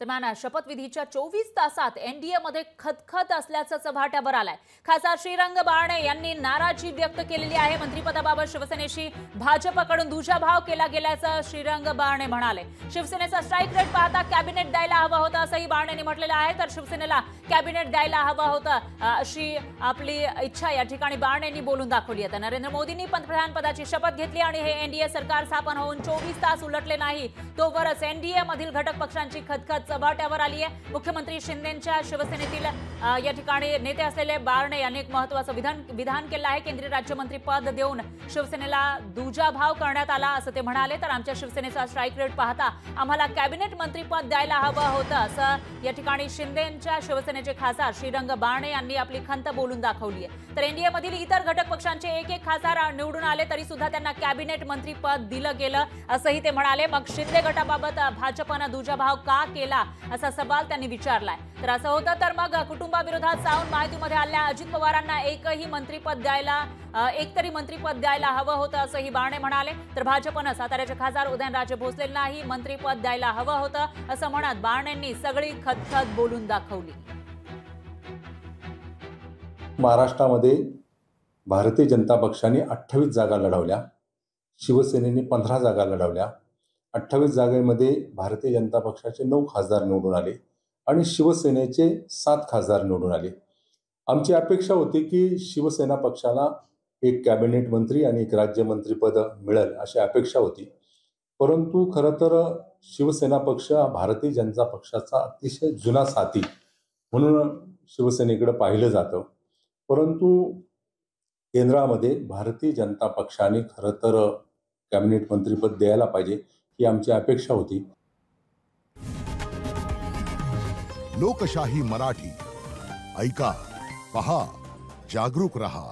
दरम्यान शपथविधीच्या 24 तासात एनडीए मध्ये खतखत असल्याचं चव्हाट्यावर आलंय। खासदार श्रीरंग बारणे यांनी नाराजी व्यक्त केलेली आहे। मंत्रिपदाबाबत शिवसेनेशी भाजपकडून दुजाभाव केला गेल्याचं श्रीरंग बारणे म्हणाले। शिवसेनेचा स्ट्राईक रेट पाहता कॅबिनेट द्यायला हवा होता असंही बारणेंनी म्हटलेलं आहे। तर शिवसेनेला कॅबिनेट द्यायला हवा होता अशी आपली इच्छा या ठिकाणी बारणेंनी बोलून दाखवली आहे। नरेंद्र मोदींनी पंतप्रधान पदाची शपथ घेतली आणि हे एनडीए सरकार स्थापन होऊन 24 तास उलटले नाही तोवरच एनडीए मधील घटक पक्षांची खतखत चव्हाट्यावर आली आहे। मुख्यमंत्री शिंदेंच्या शिवसेनेतील या ठिकाणी नेते असलेले बारणे यांनी एक महत्त्वाचं विधान केलं आहे। केंद्रीय राज्यमंत्री पद देऊन शिवसेनेला दुजाभाव करण्यात आला असं ते म्हणाले। तर आमच्या शिवसेनेचा स्ट्राईक रेट पाहता आम्हाला कॅबिनेट मंत्रीपद द्यायला हवं होतं असं या ठिकाणी शिंदेंच्या शिवसेनेचे खासदार श्रीरंग बारणे यांनी आपली खंत बोलून दाखवली आहे। तर एनडीए मधील इतर घटक पक्षांचे एक खासदार निवडून आले तरी सुद्धा त्यांना कॅबिनेट मंत्रीपद दिलं गेलं असंही ते म्हणाले। मग शिंदे गटाबाबत भाजपनं दुजाभाव का केला असा सवाल त्यांनी विचारलाय। तर असं होतं तर मग कुटुंबाविरोधात जाऊन माहितीमध्ये आलेल्या अजित पवारांना एक तरी मंत्रीपद द्यायला हवं होतं असंही बारणे म्हणाले। तर भाजपनं साताऱ्याचे खासदार उदयनराजे भोसलेंनाही मंत्रीपद द्यायला हवं होतं असं म्हणत बारणेंनी सगळी खतखत बोलून दाखवली। महाराष्ट्रामध्ये भारतीय जनता पक्षाने 28 जागा लढवल्या, शिवसेनेने 15 जागा लढवल्या। 28 जागेमध्ये भारतीय जनता पक्षाचे 9 खासदार निवडून आले आणि शिवसेनेचे 7 खासदार निवडून आले। आमची अपेक्षा होती की शिवसेना पक्षाला एक कॅबिनेट मंत्री आणि एक राज्यमंत्रीपद मिळेल अशी अपेक्षा होती। परंतु खरं तर शिवसेना पक्ष भारतीय जनता पक्षाचा अतिशय जुना साथी म्हणून शिवसेनेकडे पाहिलं जातं। परंतु केंद्रामध्ये भारतीय जनता पक्षाने खरं तर कॅबिनेट मंत्रीपद द्यायला पाहिजे ही आमची अपेक्षा होती। लोकशाही मराठी ऐका, पहा, जागरूक रहा।